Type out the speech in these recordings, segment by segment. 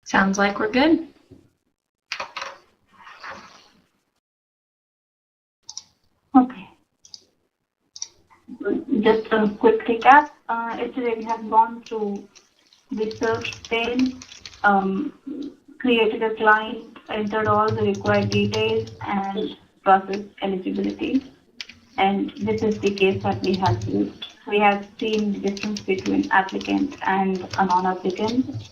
Sounds like we're good. Okay. Just a quick recap. Yesterday we have gone through the search pane, created a client, entered all the required details, and processed eligibility. And this is the case that we have used. We have seen the difference between applicant and a non-applicant.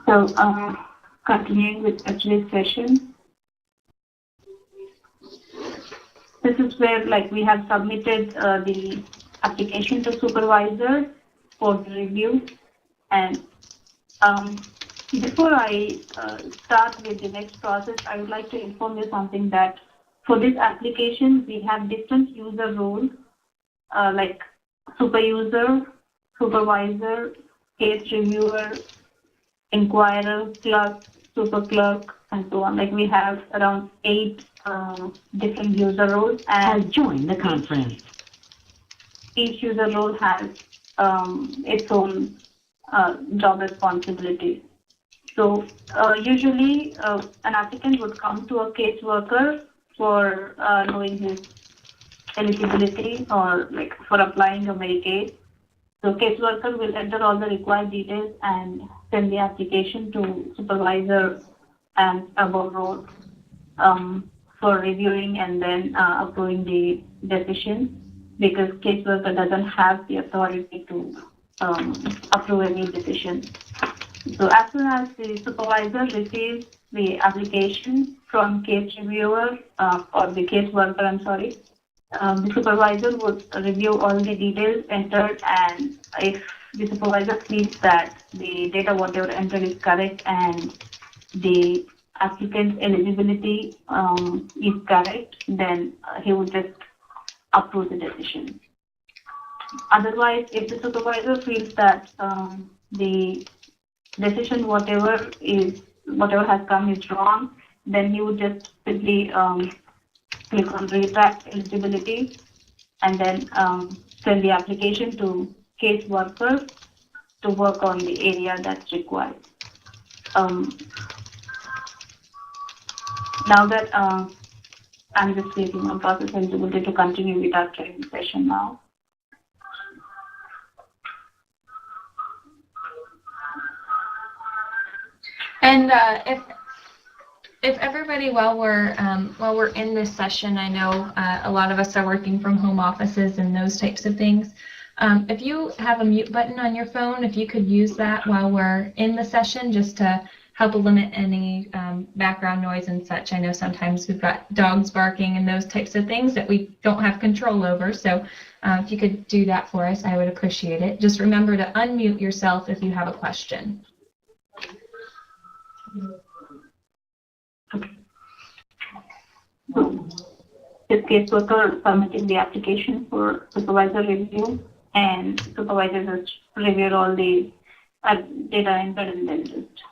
So continuing with today's session, this is where we have submitted the application to supervisor for the review. And before I start with the next process, I would like to inform you something that for this application, we have different user roles like super user, supervisor, case reviewer, inquirer, clerk, super clerk, and so on. We have around 8 different user roles. And has joined the conference. Each user role has its own job responsibilities. So usually an applicant would come to a caseworker for knowing his eligibility or for applying a Medicaid. So caseworker will enter all the required details and send the application to supervisor and above role for reviewing and then approving the decision, because caseworker doesn't have the authority to approve any decision. So as soon as the supervisor receives the application from case reviewer or the caseworker, the supervisor would review all the details entered, and if the supervisor feels that the data whatever entered is correct and the applicant's eligibility is correct, then he would just approve the decision. Otherwise, if the supervisor feels that the decision whatever has come is wrong, then he would just simply click on retract eligibility and then send the application to caseworker to work on the area that's required. Now that I'm just clicking on process eligibility to continue with our training session now. And if everybody, while we're in this session, I know a lot of us are working from home offices and those types of things. If you have a mute button on your phone, if you could use that while we're in the session, just to help limit any background noise and such. I know sometimes we've got dogs barking and those types of things that we don't have control over. So if you could do that for us, I would appreciate it. Just remember to unmute yourself if you have a question. Okay. So, this caseworker submitting the application for supervisor review, and supervisor just reviewed all the data entered, and then just,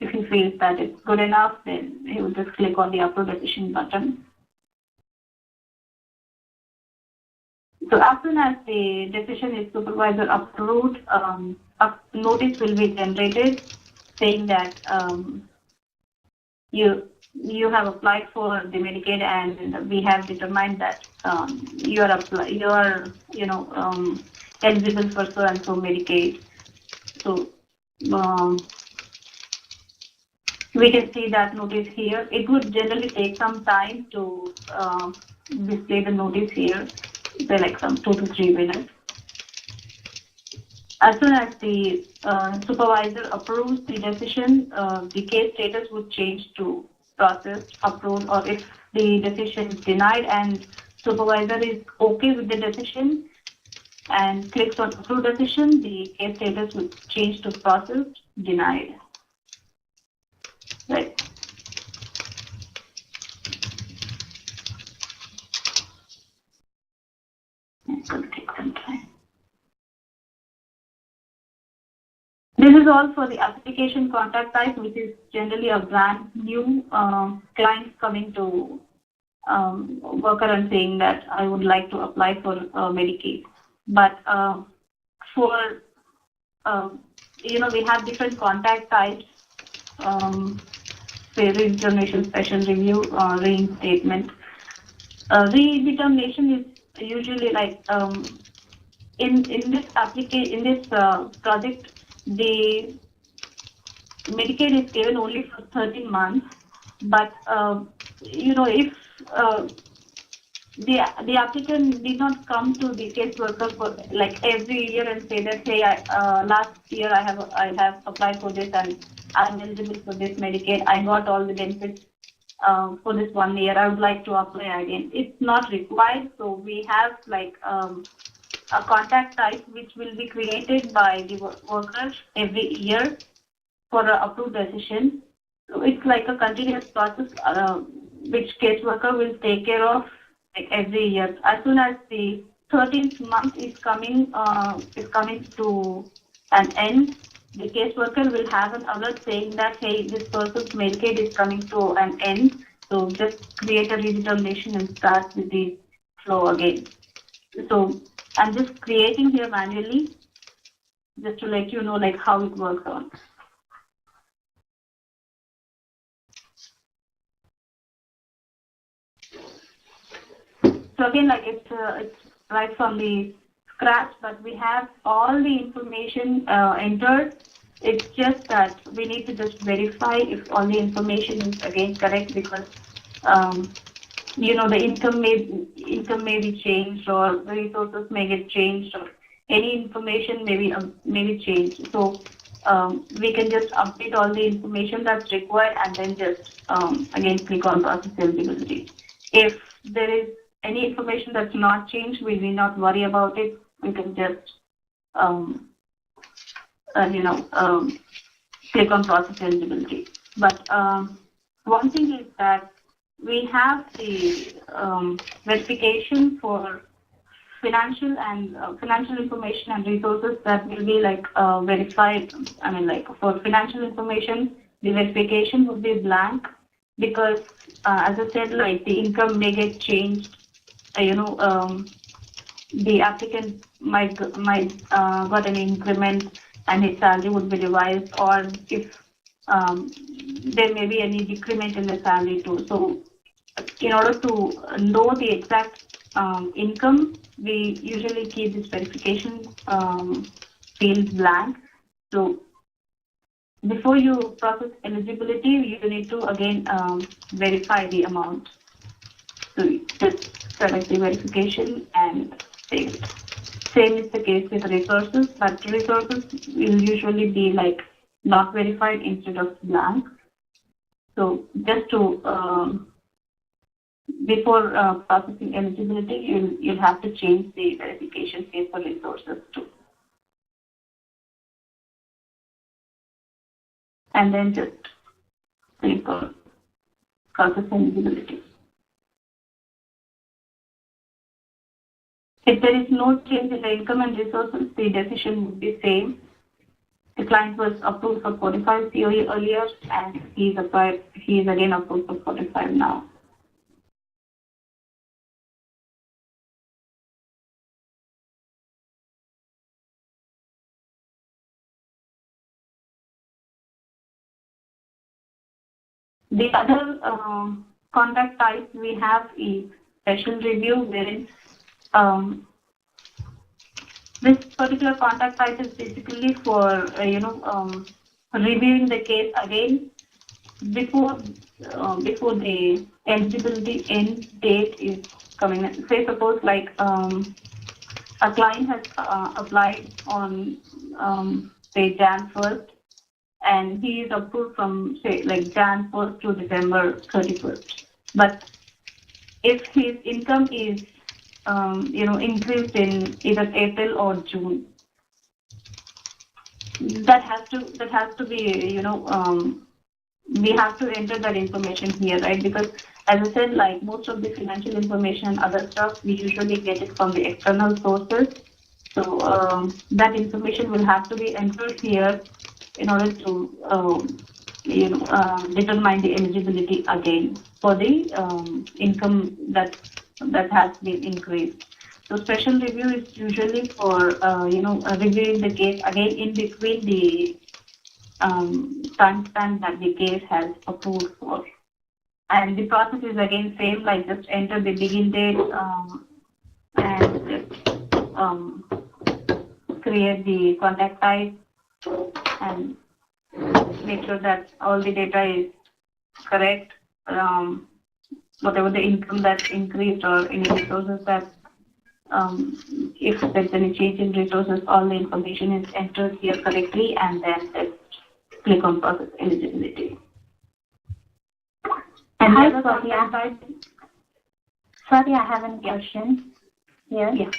if he feels that it's good enough, then he will just click on the approve decision button. So as soon as the decision is supervisor approved, a notice will be generated saying that you have applied for the Medicaid, and we have determined that you are eligible for so and so Medicaid. So we can see that notice here. It would generally take some time to display the notice here, say some 2 to 3 minutes. As soon as the supervisor approves the decision, the case status would change to processed, approved, or if the decision is denied and supervisor is okay with the decision and clicks on approve decision, the case status would change to processed, denied. Right. It will take some time. This is all for the application contact type, which is generally a brand new client coming to worker and saying that I would like to apply for Medicaid. But for, we have different contact types, say redetermination, special review, reinstatement. Redetermination is usually like in this project, the Medicaid is given only for 13 months, but if the applicant did not come to the caseworker for like every year and say that, hey, last year I have applied for this and I'm eligible for this Medicaid. I got all the benefits for this 1 year. I would like to apply again. It's not required. So we have like a contact type which will be created by the worker every year for an approved decision. So it's like a continuous process which caseworker will take care of like every year. As soon as the 13th month is coming to an end, the caseworker will have an alert saying that, hey, this person's Medicaid is coming to an end. So just create a redetermination and start with the flow again. So I'm just creating here manually just to let you know like how it works on. So again, like it's right from the scratch, but we have all the information entered. It's just that we need to just verify if all the information is again correct, because the income may be changed, or the resources may get changed, or any information may be changed. So we can just update all the information that's required and then just again click on process eligibility. If there is any information that's not changed, we need not worry about it. We can just click on process eligibility. But one thing is that we have the verification for financial information and resources that will be like verified. I mean, like for financial information, the verification would be blank, because as I said, like the income may get changed. The applicant might got an increment and his salary would be revised, or if there may be any decrement in the salary too. So in order to know the exact income, we usually keep this verification field blank. So before you process eligibility, you need to again verify the amount. So just select the verification and save it. Same is the case with resources, but resources will usually be like not verified instead of blank. So just to before processing eligibility, you'll have to change the verification phase for resources too. And then just click on process eligibility. If there is no change in the income and resources, the decision would be same. The client was approved for 45 COE earlier, and he is again approved for 45 now. The other contact type we have is special review, wherein this particular contact type is basically for reviewing the case again before the eligibility end date is coming. Say suppose like a client has applied on say Jan 1st, and he is approved from say like Jan 1st to December 31st. But if his income is increased in either April or June, that has to be we have to enter that information here, right? Because as I said, like most of the financial information and other stuff, we usually get it from the external sources. So that information will have to be entered here in order to determine the eligibility again for the income that has been increased. So special review is usually for reviewing the case again in between the time span that the case has approved for. And the process is again same, like just enter the begin date and create the contact type and make sure that all the data is correct. Whatever the income that's increased or any resources that if there's any change in resources, all the information is entered here correctly, and then just click on process eligibility. And Hi, the other contact type. Sorry, I have a question here. Yeah.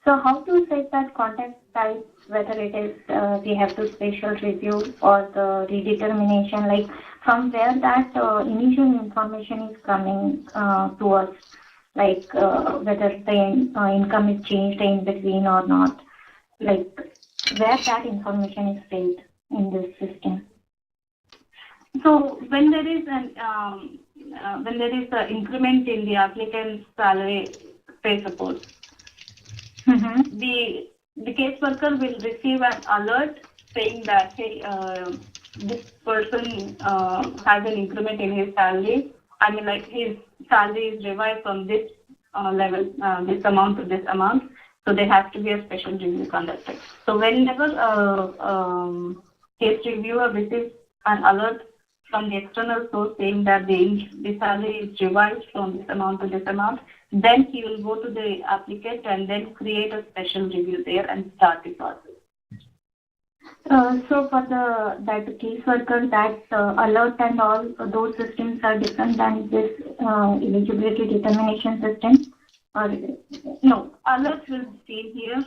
So how to set that contact type, whether it is we have to special review or the redetermination, like from where that initial information is coming to us, like whether the income is changed in between or not, like where that information is saved in this system. So when there is an increment in the applicant's salary, say suppose, the caseworker will receive an alert saying that, hey, this person has an increment in his salary. I mean, like his salary is revised from this level, this amount to this amount. So there has to be a special review conducted. So whenever case reviewer receives an alert from the external source saying that the salary is revised from this amount to this amount, then he will go to the applicant and then create a special review there and start the process. So for that caseworker, that alert and all those systems are different than this eligibility determination system, or no, alerts will be seen here.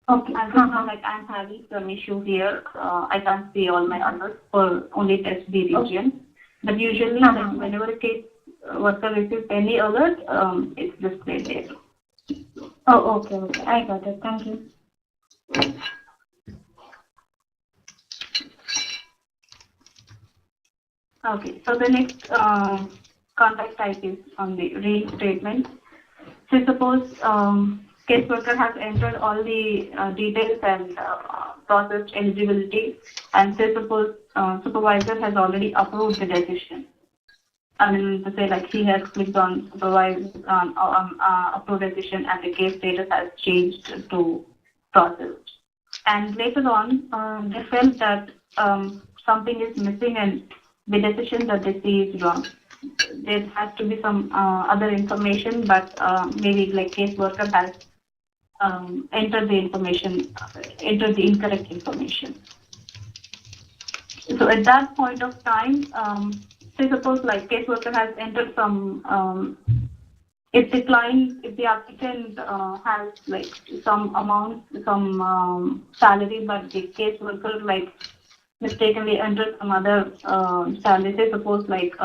Okay. As of now, like I'm having some issue here. I can't see all my alerts for only test B region. But usually, like, whenever a case worker receives any alert, it's displayed there. Oh, okay, okay. I got it. Thank you. Okay, so the next contact type is on the reinstatement. So suppose caseworker has entered all the details and processed eligibility, and say suppose supervisor has already approved the decision. I mean to say, like, he has clicked on approve decision and the case status has changed to processed. And later on, they felt that something is missing and the decision that they see is wrong. There has to be some other information, but maybe like caseworker has entered the incorrect information. So at that point of time, say suppose like caseworker has entered some, if the applicant has like some amount, some salary, but the caseworker like mistakenly entered some other salary. Say suppose like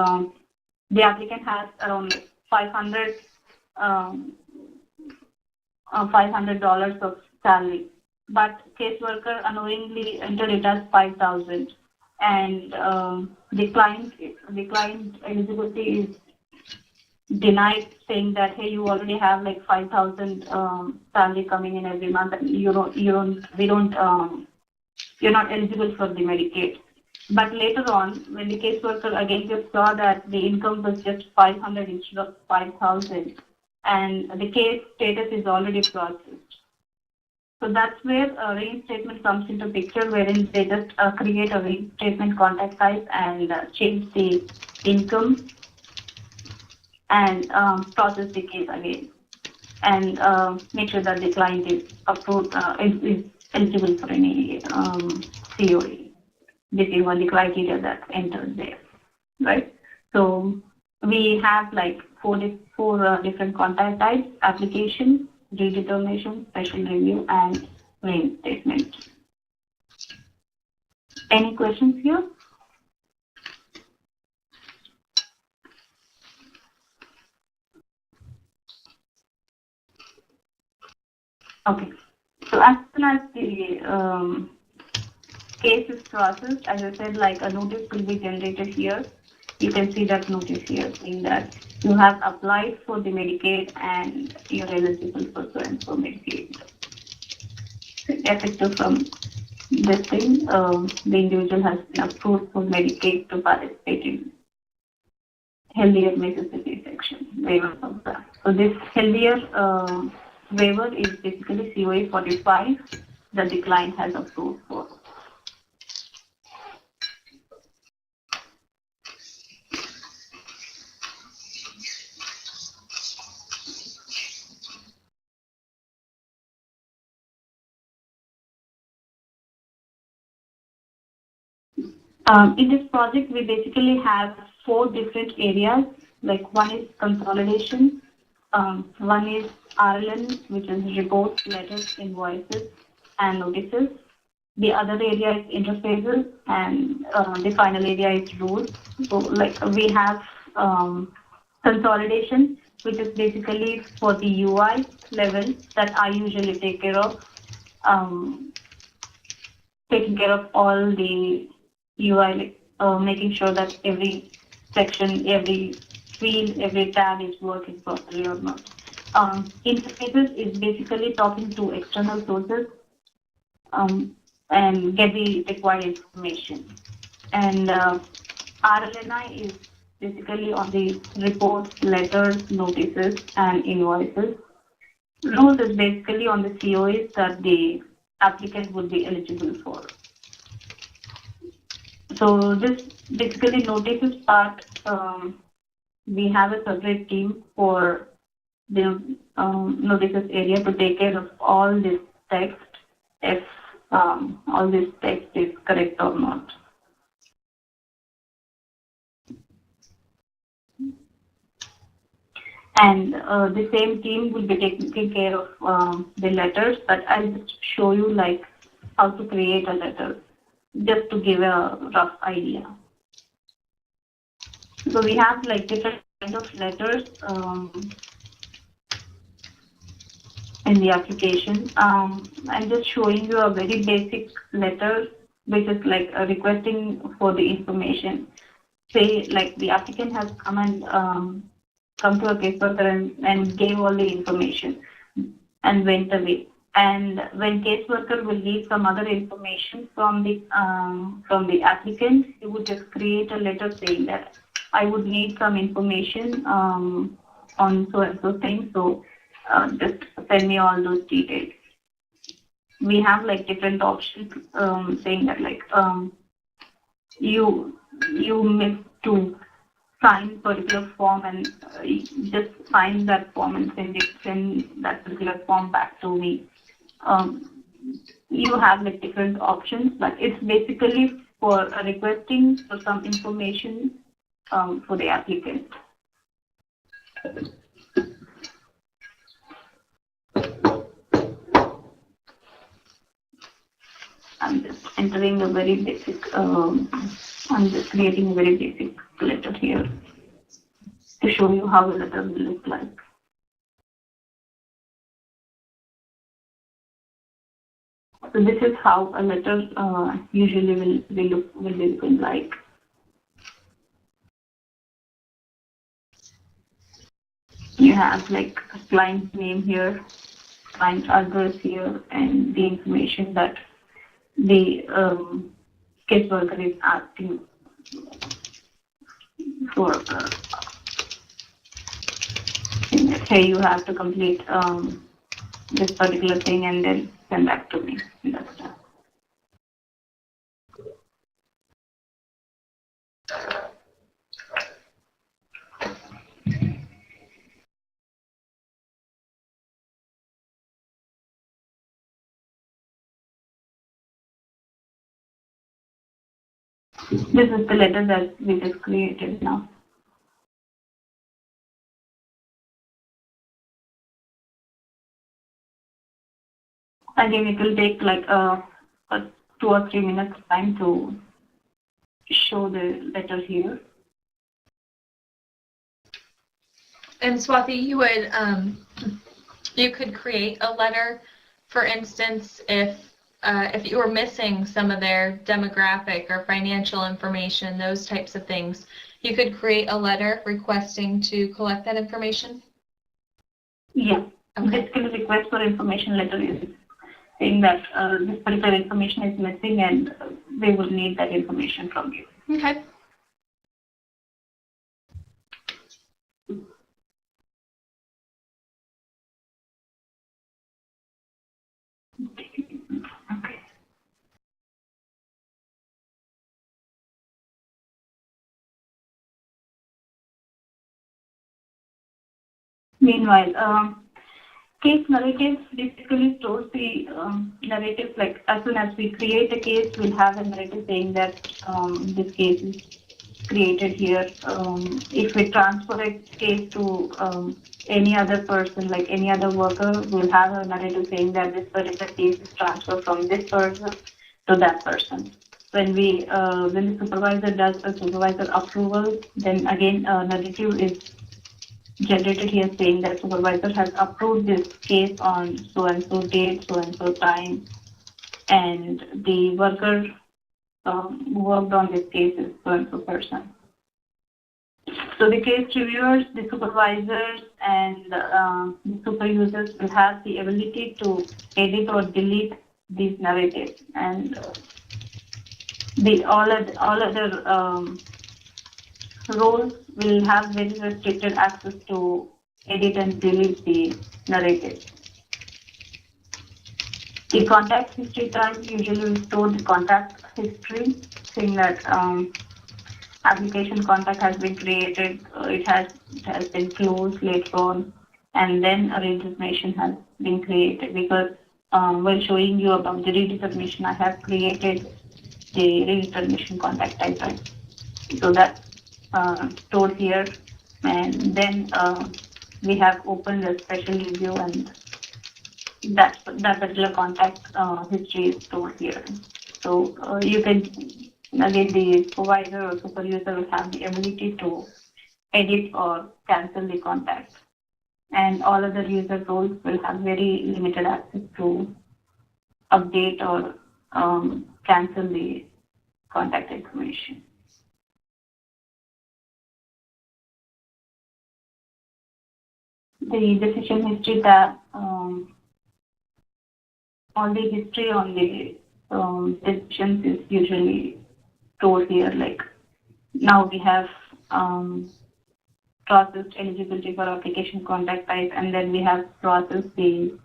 the applicant has around $500 of salary, but caseworker unknowingly entered it as 5,000, and the client eligibility is denied, saying that, hey, you already have like 5,000 salary coming in every month, and you're not eligible for the Medicaid. But later on, when the caseworker again just saw that the income was just 500 instead of 5,000, and the case status is already processed. So that's where reinstatement comes into picture, wherein they just create a reinstatement contact type and change the income and process the case again, and make sure that the client is approved, is eligible for any COE. This is one of the criteria that entered there, right? So we have like four different contact types: application, redetermination, special review, and reinstatement. Any questions here? Okay. So as soon as the case is processed, as I said, like a notice will be generated here, you can see that notice here saying that you have applied for the Medicaid and you're eligible for so and so Medicaid. Effective from this thing, the individual has been approved for Medicaid to participate in Healthier Mississippi section waiver program. So this Healthier waiver is basically COA 45 that the client has approved for. In this project, we basically have 4 different areas. Like one is consolidation, one is RLN, which is reports, letters, invoices, and notices. The other area is interfaces, and the final area is rules. So, like we have consolidation, which is basically for the UI level that I usually take care of, taking care of all the UI, making sure that every section, every field, every tab is working properly or not. Interfaces is basically talking to external sources and get the required information. And RLNI is basically on the reports, letters, notices, and invoices. Rules is basically on the COAs that the applicant would be eligible for. So this basically notices part, we have a separate team for the notices area to take care of all this text, if all this text is correct or not. And the same team will be taking care of the letters, but I'll just show you like how to create a letter, just to give a rough idea. So we have like different kind of letters in the application. I'm just showing you a very basic letter, which is like requesting for the information. Say like the applicant has come and come to a caseworker and gave all the information and went away. And when caseworker will need some other information from the applicant, he would just create a letter saying that I would need some information on so and so thing. So just send me all those details. We have like different options saying that like you missed to sign particular form and just sign that form and send that particular form back to me. You have like different options, but it's basically for requesting for some information for the applicant. I'm just entering a very basic, I'm just creating a very basic letter here to show you how a letter will look like. So this is how a letter usually will be looking like. You have like a client name here, client address here, and the information that the caseworker is asking for. Here you have to complete this particular thing and then send back to me. That's done. This is the letter that we just created now. Again, it will take like a 2 or 3 minutes time to show the letter here. And Swati, you could create a letter, for instance, if if you were missing some of their demographic or financial information, those types of things, you could create a letter requesting to collect that information? Yeah. Okay. Basically, request for information letter is saying that this particular information is missing and they will need that information from you. Okay. Okay. Meanwhile, case narrative basically stores the narrative, like as soon as we create a case, we'll have a narrative saying that this case is created here. If we transfer a case to any other person, like any other worker, we'll have a narrative saying that this particular case is transferred from this person to that person. When the supervisor does a supervisor approval, then again narrative is generated here saying that supervisor has approved this case on so and so date, so and so time, and the worker who worked on this case is so and so person. So the case reviewers, the supervisors, and the super users will have the ability to edit or delete these narratives, and all other roles will have very restricted access to edit and delete the narrative. The contact history type usually will store the contact history, saying that application contact has been created, it has been closed later on, and then a redetermination has been created. Because while showing you about the redetermination, I have created the redetermination contact type. So that's stored here, and then we have opened a special review, and that particular contact history is stored here. So you can, again, the supervisor or super user will have the ability to edit or cancel the contact, and all other user roles will have very limited access to update or cancel the contact information. The decision history tab, all the history on the decisions is usually stored here. Like now we have processed eligibility for application contact type, and then we have processed the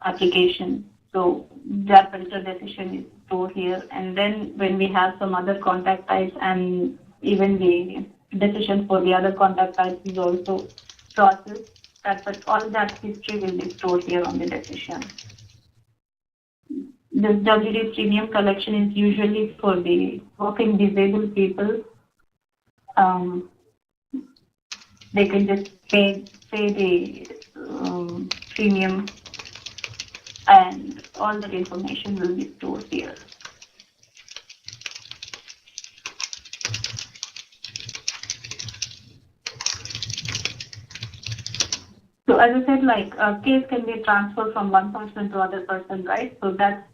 application. So that particular decision is stored here. And then when we have some other contact types, and even the decision for the other contact types is also processed, but all that history will be stored here on the decision. This WD premium collection is usually for the working disabled people. They can just pay the premium, and all that information will be stored here. So as I said, like a case can be transferred from one person to other person, right? So that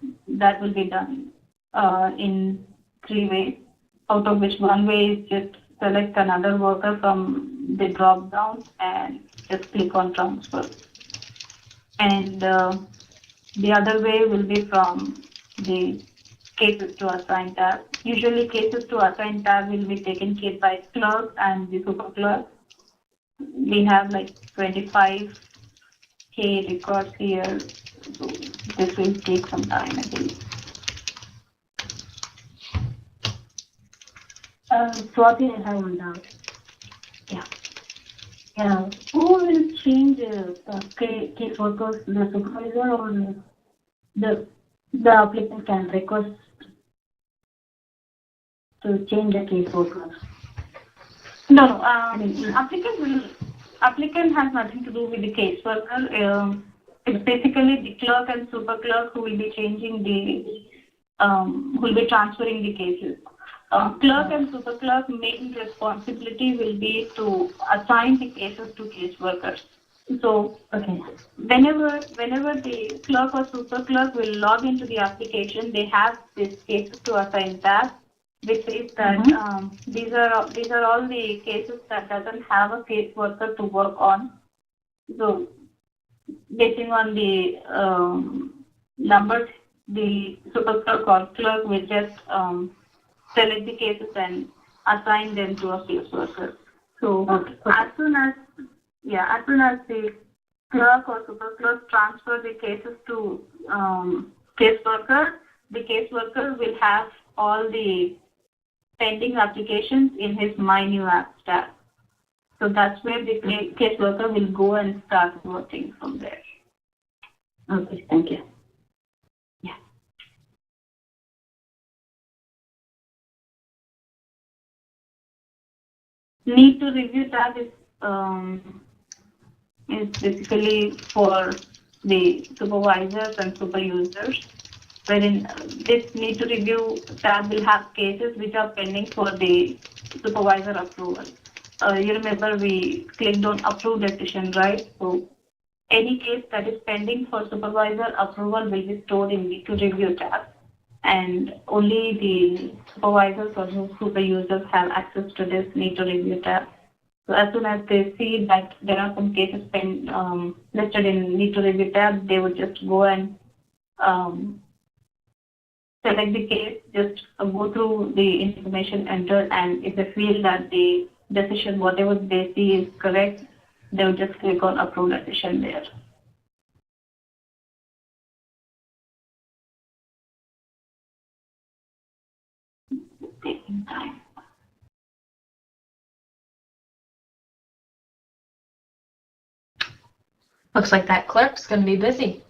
will be done in 3 ways, out of which one way is just select another worker from the drop down and just click on transfer. And the other way will be from the cases to assign tab. Usually cases to assign tab will be taken care by clerk and the super clerk. We have like 25K records here, so this will take some time, I believe. Swati, I have one doubt. Yeah. Who will change case workers, the supervisor or the applicant can request to change the case workers? No, applicant has nothing to do with the caseworker. It's basically the clerk and super clerk who will be changing who will be transferring the cases. Clerk and super clerk main responsibility will be to assign the cases to caseworkers. So Okay. whenever the clerk or super clerk will log into the application, they have this cases to assign tab, which says that these are all the cases that doesn't have a case worker to work on. So basing on the numbers, the super clerk or clerk will just select the cases and assign them to a case worker. So as soon as the clerk or super clerk transfer the cases to case worker, the case worker will have all the pending applications in his My New Apps tab. So that's where the case worker will go and start working from there. Okay, thank you. Yeah. Need to review tab is basically for the supervisors and super users, wherein this need to review tab will have cases which are pending for the supervisor approval. You remember we clicked on approve decision, right? So any case that is pending for supervisor approval will be stored in need to review tab, and only the supervisors or super users have access to this need to review tab. So as soon as they see that there are some cases listed in need to review tab, they would just go and select the case, just go through the information entered, and if they feel that the decision, whatever they see is correct, they will just click on approve decision there. Taking time. Looks like that clerk's going to be busy.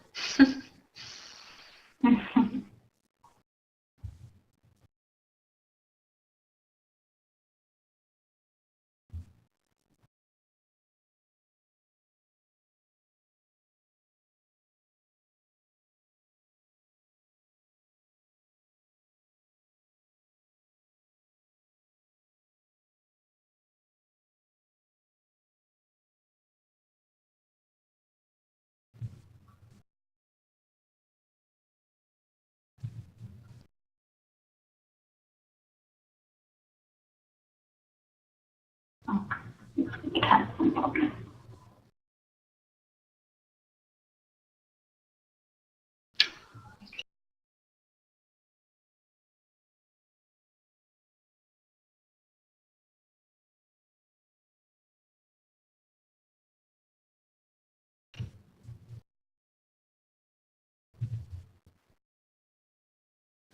It has some problem.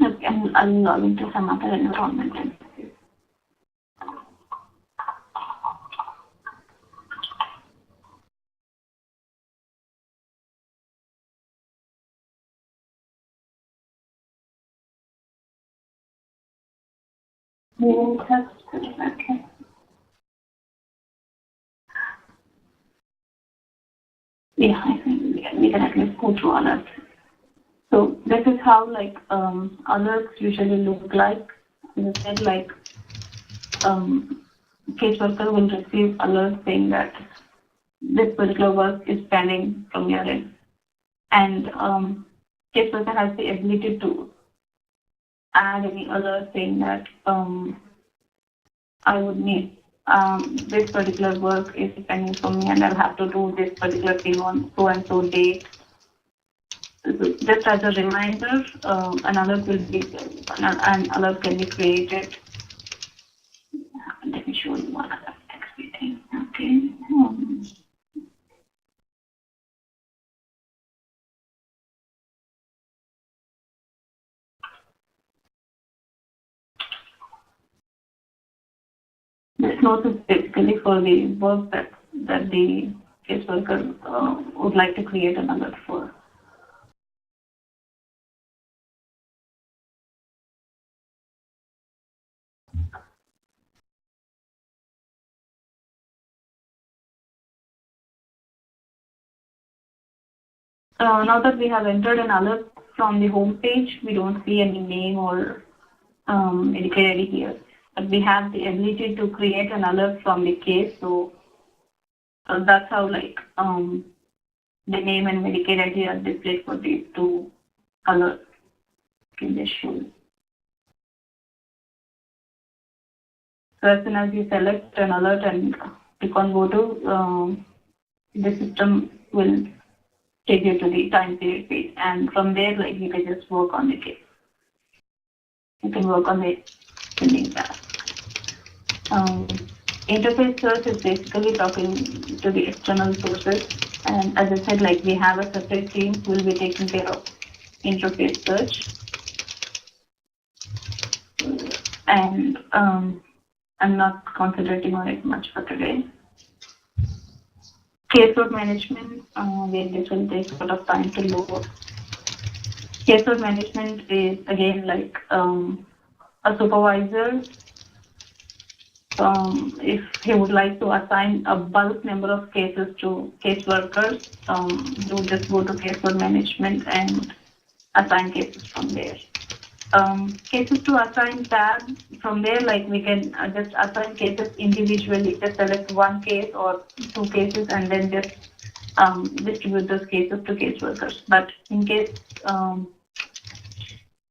Okay, I'll log into some other environment. Okay. Yeah, I think we can at least go through alerts. So this is how alerts usually look like. As I said, case worker will receive alert saying that this particular work is pending from your end, and case worker has the ability to add any alert saying that I would need this particular work is pending from me, and I'll have to do this particular thing on so and so date. Just as a reminder, an alert can be created. Let me show you one other XP thing. Okay. This note is basically for the work that the caseworker would like to create an alert for. Now that we have entered an alert from the home page, we don't see any name or any query here. But we have the ability to create an alert from the case. So So that's how like the name and Medicaid ID are displayed for these two alerts. Can just show you. So as soon as you select an alert and click on go to, the system will take you to the time period page, and from there, like you can just work on the case. You can work on the pending task. Interface search is basically talking to the external sources, and as I said, like we have a separate team who will be taking care of interface search. And I'm not concentrating on it much for today. Caseload management, where this will take a lot of time to load. Caseload management is again like a supervisor. If he would like to assign a bulk number of cases to case workers, you just go to caseload management and assign cases from there. Cases to assign tab, from there, like we can just assign cases individually, just select one case or two cases and then just distribute those cases to case workers. But in case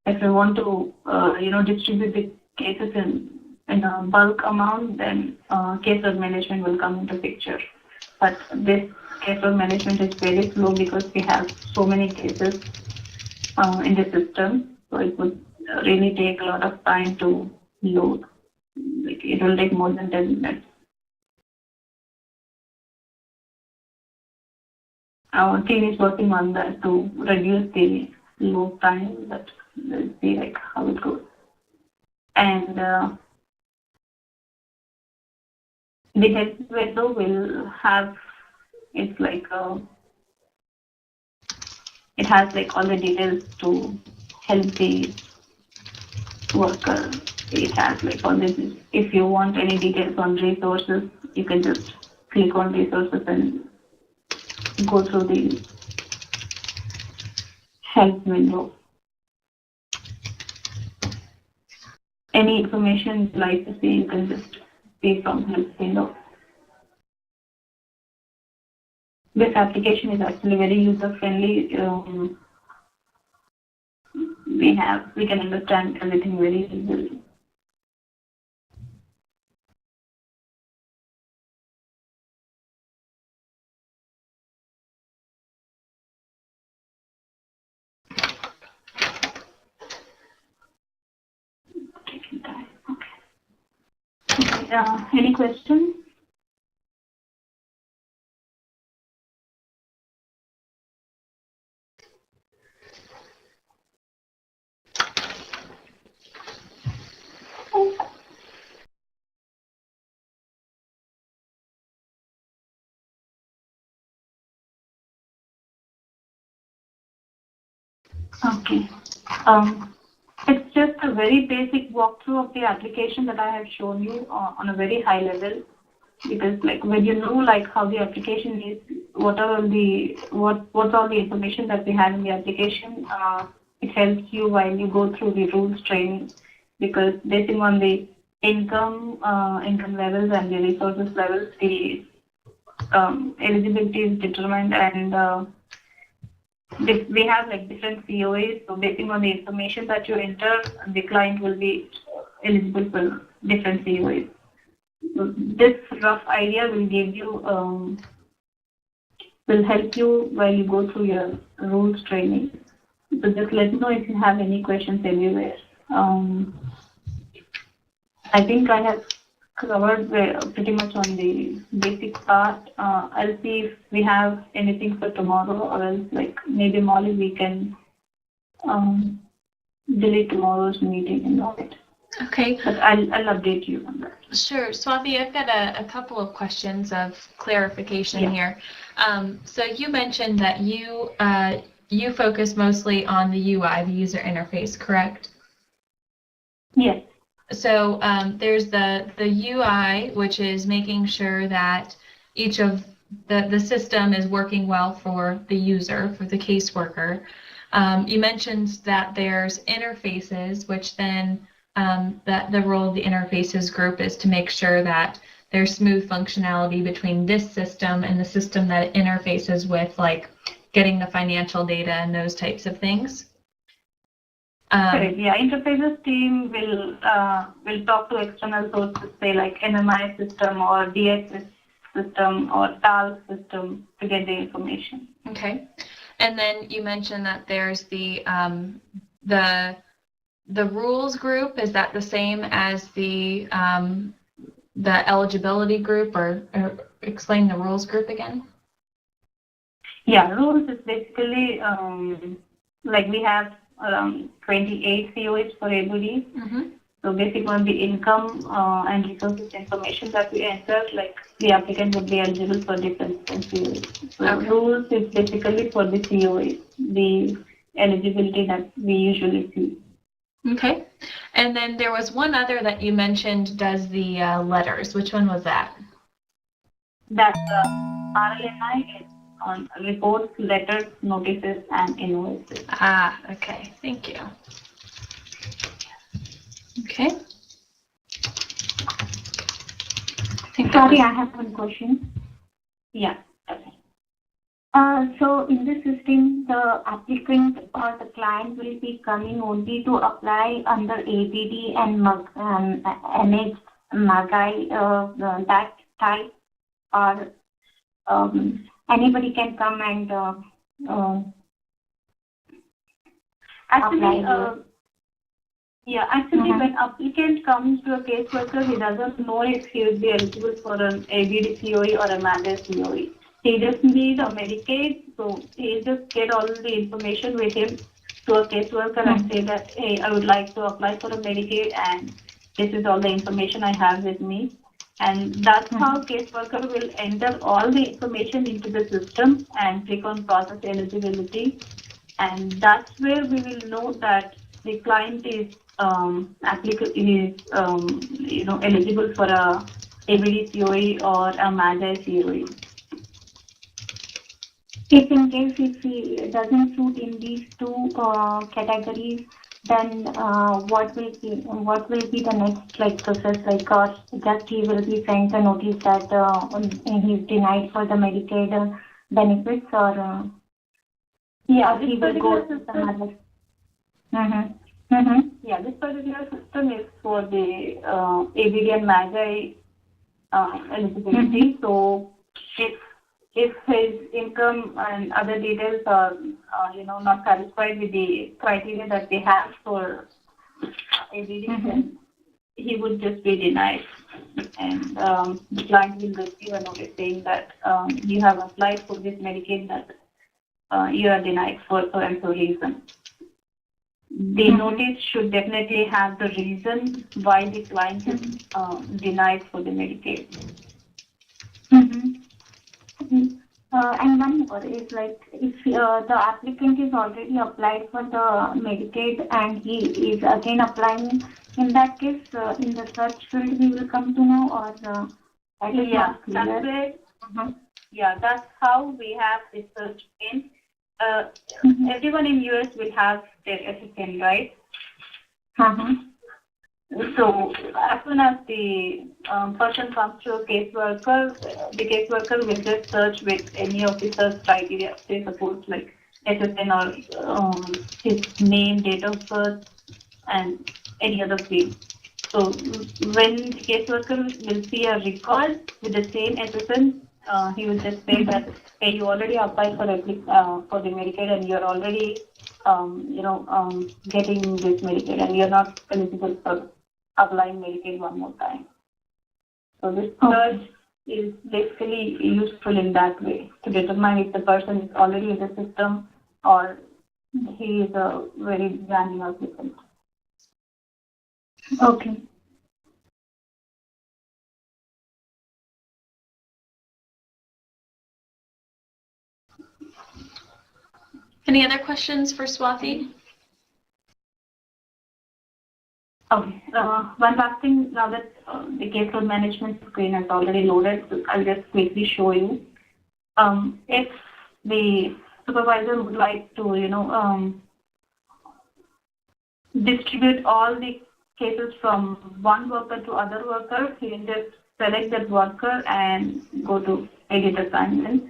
if you want to distribute the cases in a bulk amount, then caseload management will come into picture. But this caseload management is very slow because we have so many cases in the system, so it would really take a lot of time to load. Like it will take more than 10 minutes. Our team is working on that to reduce the load time, but let's see like how it goes. And the help window will have, it's like it has like all the details to help the worker. It has like all this. If you want any details on resources, you can just click on resources and go through the help window. Any information you'd like to see, you can just see from help window. This application is actually very user friendly. We can understand everything very easily. Taking time. Okay. Any questions? Okay. It's just a very basic walkthrough of the application that I have shown you on a very high level, because like when you know like how the application is, what's all the information that we have in the application, it helps you while you go through the rules training, because basing on the income levels and the resources levels, the eligibility is determined, and we have like different COAs. So basing on the information that you enter, the client will be eligible for different COAs. So this rough idea will give you, will help you while you go through your rules training. So just let me know if you have any questions anywhere. I think I have covered pretty much on the basic part. I'll see if we have anything for tomorrow, or else like maybe Molly, we can delete tomorrow's meeting and all it. Okay. But I'll update you on that. Sure. Swati, I've got a couple of questions of clarification here. So you mentioned that you focus mostly on the UI, the user interface, correct? Yes. So there's the UI, which is making sure that each of the system is working well for the user, for the caseworker. You mentioned that there's interfaces, which then that the role of the interfaces group is to make sure that there's smooth functionality between this system and the system that it interfaces with, like getting the financial data and those types of things. Correct. Yeah, interfaces team will talk to external sources, say like MMI system or DX system or TAL system to get the information. Okay. And then you mentioned that there's the rules group. Is that the same as the eligibility group, or explain the rules group again? Yeah, rules is basically like we have around 28 COEs for ABD. Mm-hmm. So basically on the income and resources information that we enter, like the applicant would be eligible for different COEs. So Okay. rules is basically for the COEs, the eligibility that we usually see. Okay. And then there was one other that you mentioned does the letters. Which one was that? That RLNI is on reports, letters, notices, and invoices. Ah, okay. Thank you. Okay. Sorry, I have one question. Yeah. Okay. So in the system, the applicant or the client will be coming only to apply under ABD and NH MAGI that type, or anybody can come and Actually, apply when applicant comes to a caseworker, he doesn't know if he will be eligible for an ABD COE or a MAGI COE. He just needs a Medicaid, so he just get all the information with him to a caseworker and say that, hey, I would like to apply for a Medicaid, and this is all the information I have with me. And that's how caseworker will enter all the information into the system and click on process eligibility. And that's where we will know that the client is eligible for a ABD COE or a MAGI COE. if in case if he doesn't suit in these two categories, then what will be the next process, or just he will be sent a notice that he's denied for the Medicaid benefits, or he will go to some other. Yeah, this particular system is for the ABD and MAGI eligibility. So if his income and other details are not satisfied with the criteria that they have for ABD, then he would just be denied, and the client will receive a notice saying that you have applied for this Medicaid that you are denied for so and so reason. The notice should definitely have the reason why the client is denied for the Medicaid. And one more is if the applicant is already applied for the Medicaid and he is again applying, in that case, in the search field we will come to know, or that is not clear? That's how we have the search in. Everyone in US will have their SSN, right? So as soon as the person comes to a caseworker, the caseworker will just search with any of the search criteria, say suppose like SSN or his name, date of birth, and any other field. So when the caseworker will see a record with the same SSN, he will just say that, hey, you already applied for the Medicaid and you're already getting this Medicaid and you're not eligible for applying Medicaid one more time. So this search is basically useful in that way to determine if the person is already in the system or he is a very brand new applicant. Okay. Any other questions for Swathi? Okay. One last thing, now that the caseload management screen is already loaded, so I'll just quickly show you. If the supervisor would like to, distribute all the cases from one worker to other worker, he can just select that worker and go to edit assignments.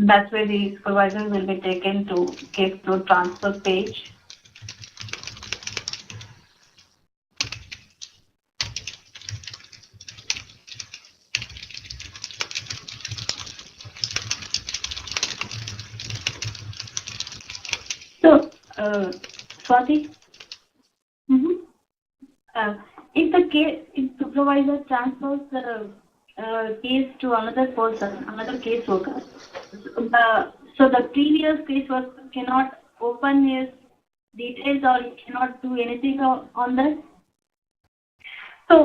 That's where the supervisor will be taken to case flow transfer page. So, Swati, if supervisor transfers the case to another person, another caseworker, so the previous caseworker cannot open his details or cannot do anything on that. So,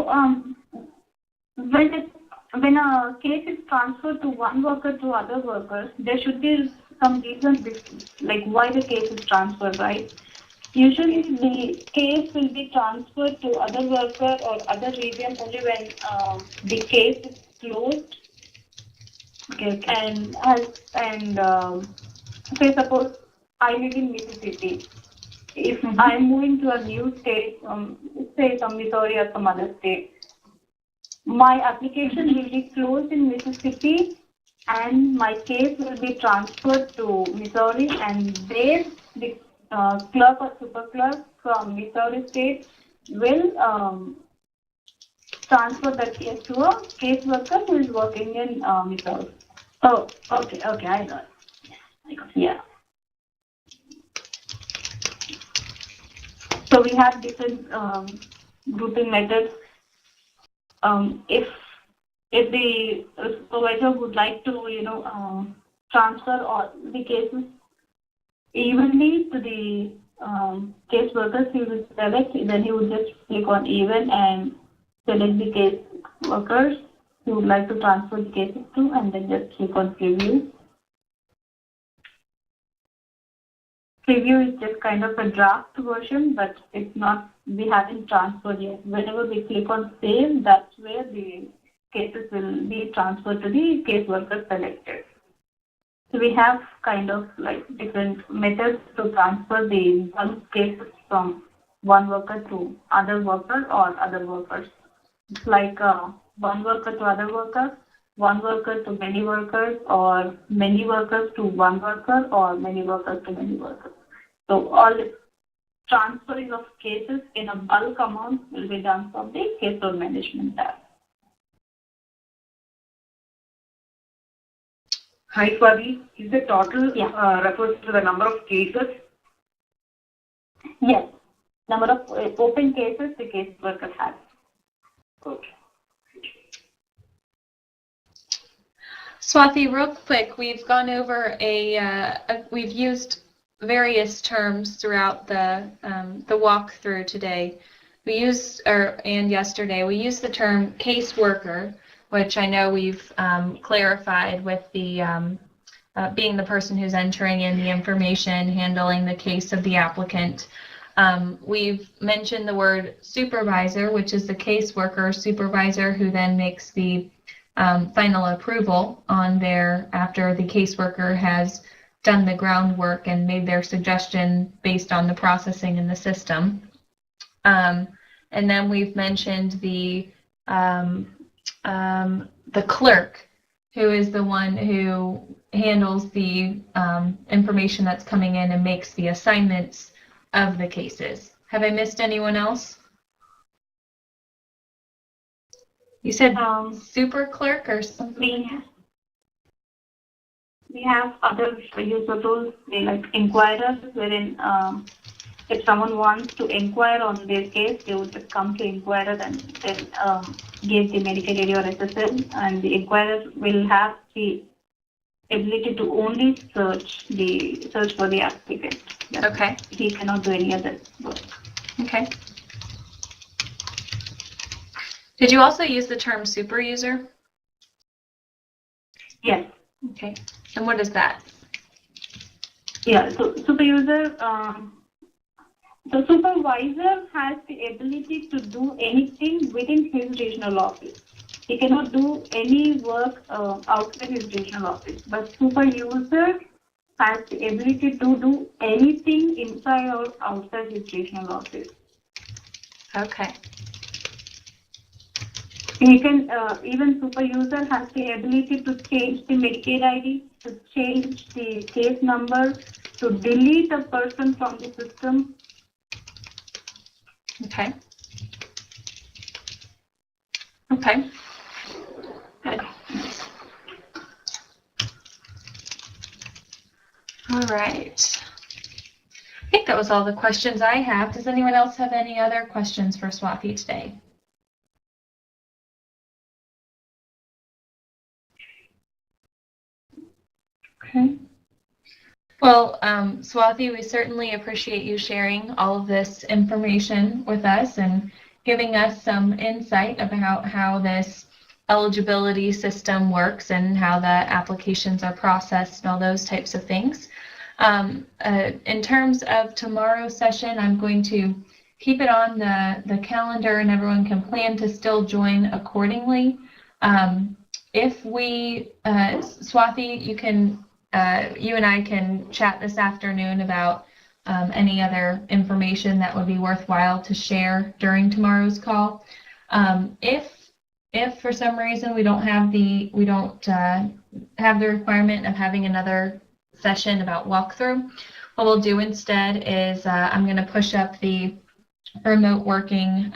when a case is transferred to one worker to other workers, there should be some reason, like why the case is transferred, right? Usually, the case will be transferred to other worker or other region only when the case is closed. Okay, and say suppose I live in Mississippi. If I'm moving to a new state, say some Missouri or some other state, my application will be closed in Mississippi, and my case will be transferred to Missouri, and there the clerk or super clerk from Missouri state will transfer that case to a caseworker who is working in Missouri. Oh, okay, I got it. Yeah. So we have different grouping methods. If the supervisor would like to, transfer all the cases evenly to the case workers, he will select, then he will just click on even and select the case workers he would like to transfer the cases to, and then just click on preview. Preview is just kind of a draft version, but it's not, we haven't transferred yet. Whenever we click on save, that's where the cases will be transferred to the case worker selected. So we have kind of like different methods to transfer the bulk cases from one worker to other worker or other workers. It's like one worker to other worker, one worker to many workers, or many workers to one worker, or many workers to many workers. So all the transferring of cases in a bulk amount will be done from the caseload management tab. Hi, Swati. Is the total refers to the number of cases? Yes. Number of open cases the case worker has. Okay. Swati, real quick, we've gone over we've used various terms throughout the walkthrough today. And yesterday, we used the term caseworker, which I know we've clarified with the being the person who's entering in the information, handling the case of the applicant. We've mentioned the word supervisor, which is the caseworker supervisor who then makes the final approval on after the caseworker has done the groundwork and made their suggestion based on the processing in the system. And then we've mentioned the clerk, who is the one who handles the information that's coming in and makes the assignments of the cases. Have I missed anyone else? You said super clerk or something? We have other user tools, like inquirers, wherein if someone wants to inquire on their case, they would just come to inquirer and then give the Medicaid AD or SSL, and the inquirer will have the ability to only search for the applicant. Okay. He cannot do any other work. Okay. Did you also use the term super user? Yes. Okay. And what is that? Yeah. So super user. The supervisor has the ability to do anything within his regional office. He cannot do any work outside his regional office. But super user has the ability to do anything inside or outside his regional office. Okay. He can, even super user has the ability to change the Medicaid ID, to change the case number, to delete a person from the system. Okay. Okay. Good. All right. I think that was all the questions I have. Does anyone else have any other questions for Swati today? Okay. Well, Swati, we certainly appreciate you sharing all of this information with us and giving us some insight about how this eligibility system works and how the applications are processed and all those types of things. In terms of tomorrow's session, I'm going to keep it on the calendar and everyone can plan to still join accordingly. If we, Swati, you and I can chat this afternoon about any other information that would be worthwhile to share during tomorrow's call. If for some reason we don't have the requirement of having another session about walkthrough, what we'll do instead is I'm going to push up the remote working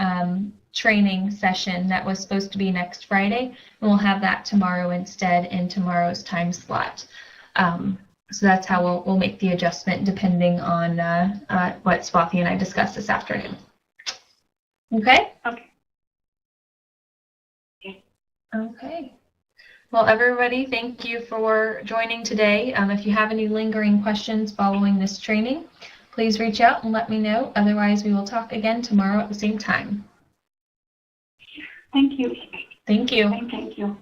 training session that was supposed to be next Friday, and we'll have that tomorrow instead in tomorrow's time slot. So that's how we'll make the adjustment depending on what Swati and I discussed this afternoon. Okay? Okay. Okay. Well, everybody, thank you for joining today. If you have any lingering questions following this training, please reach out and let me know. Otherwise, we will talk again tomorrow at the same time. Thank you. Thank you. Thank you.